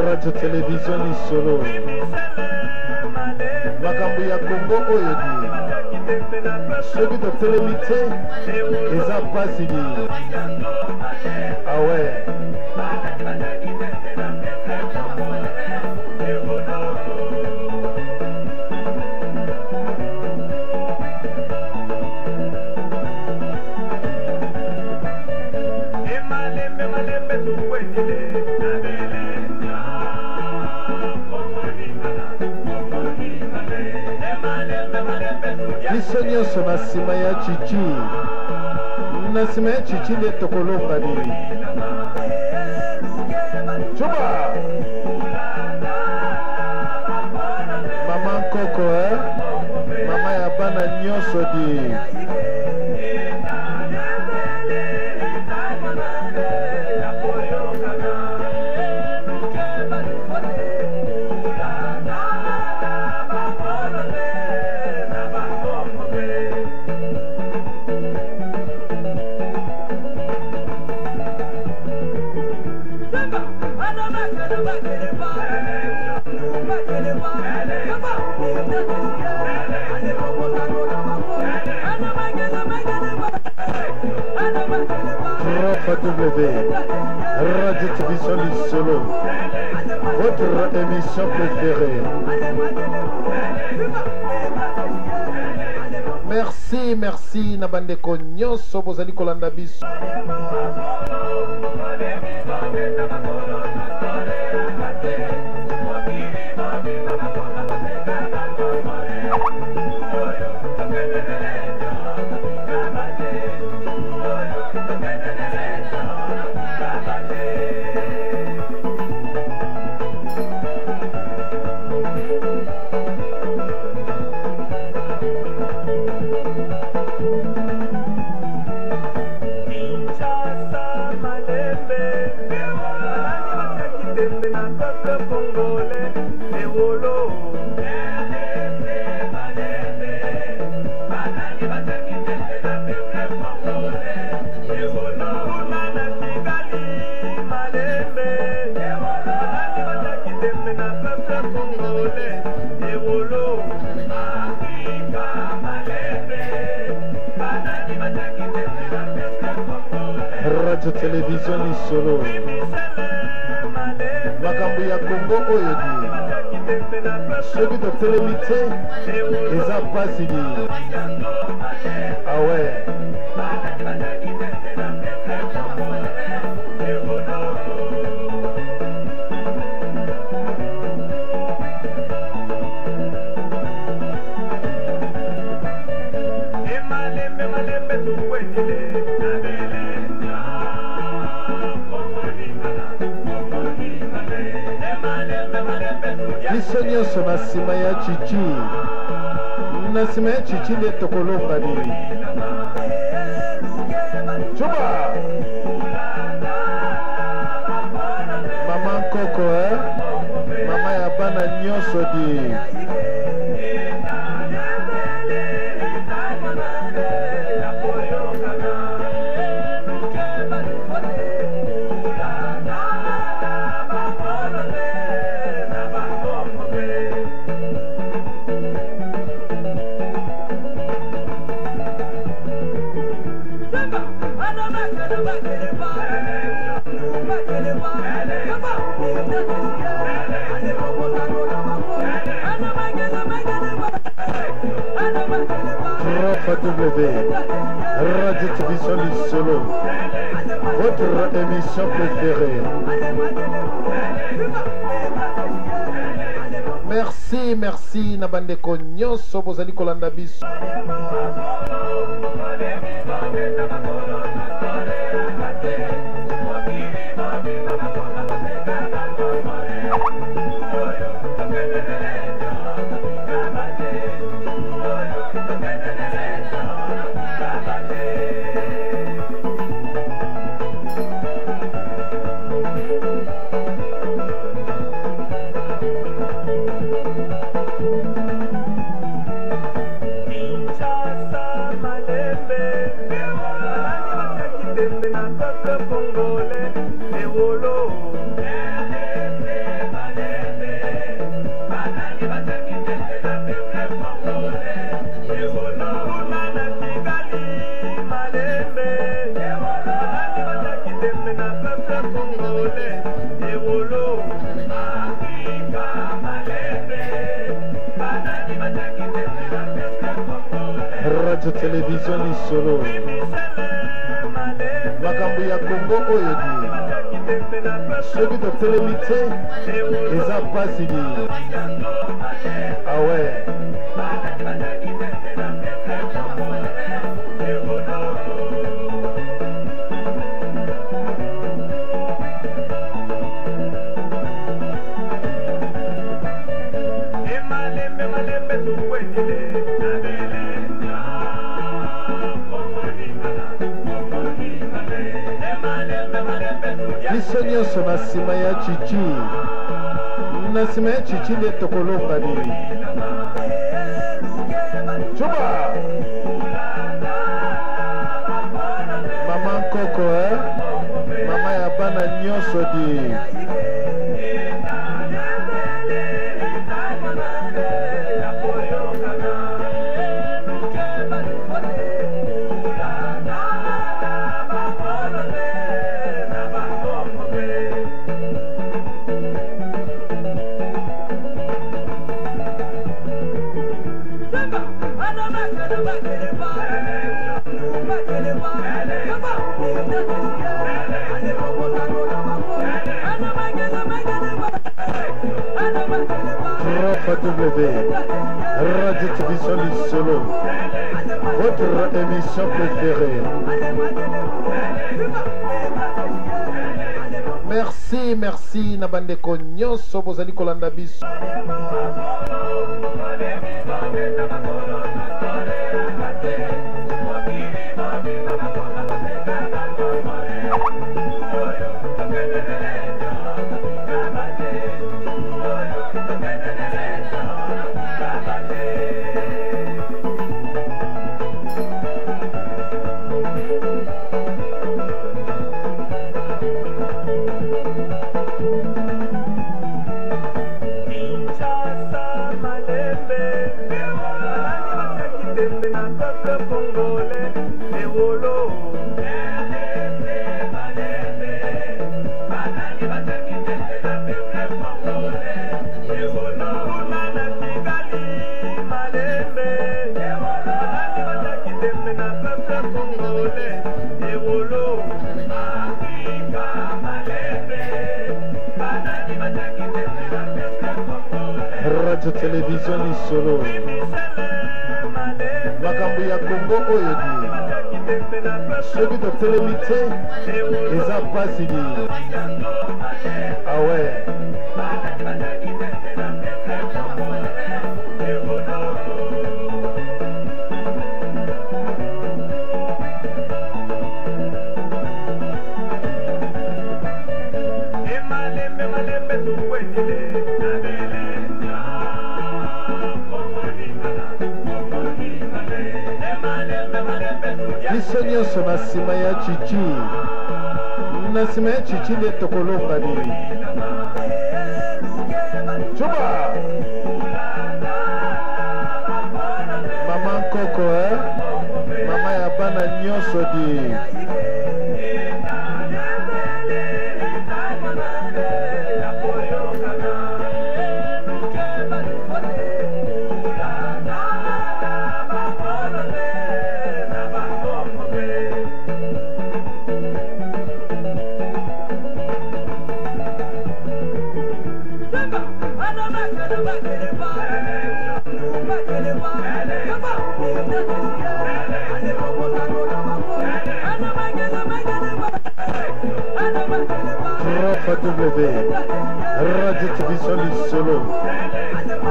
Radio Télévision Lisolo makambo ya Congo oyo di soki totelemi te eza pasi di awe biso nyonso na nsima ya chichi na nsima ya chichi nde tokolonga nini cuba mama nkoko mama ya bana nyonso di Radio Télévision Lisolo, votre émission préférée. Merci, merci Nabandeko nyonso bozali kolanda biso. Radio Télévision Lisolo makambo ya Congo oyo di soki totelemi te eza pasi di awe biso nyonso na nsima ya chichi na nsima ya chichi nde tokolonga nini cuba mama nkoko mama ya bana nyonso di Radio Télévision du Solo, votre émission préférée. Merci Nabandeko nyonso bozali kolanda biso. Radio Télévision du Solo, makambo ya Congo oyo di soki totelemi te eza pasi di awe biso nyonso na nsima ya chichi nde tokoloba nini cuba mama nkoko mama ya bana nyonso di Radio Télévision du Solo, votre émission préférée. Merci Nabandeko nyonso bozali kolanda biso. Radio Télévision du Solo, makambo ya Congo oyo di soki totelemi te eza pasi di awe biso nyonso na nsima ya chichi nde tokoloba nini cuba mama nkoko mama ya bana nyonso di Radio Télévision du Solo,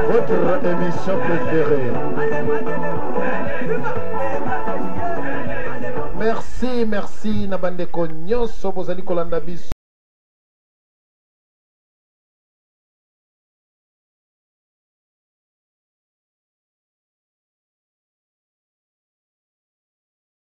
votre émission préférée. Merci, Nabandeko Nyonso bozali kolanda biso.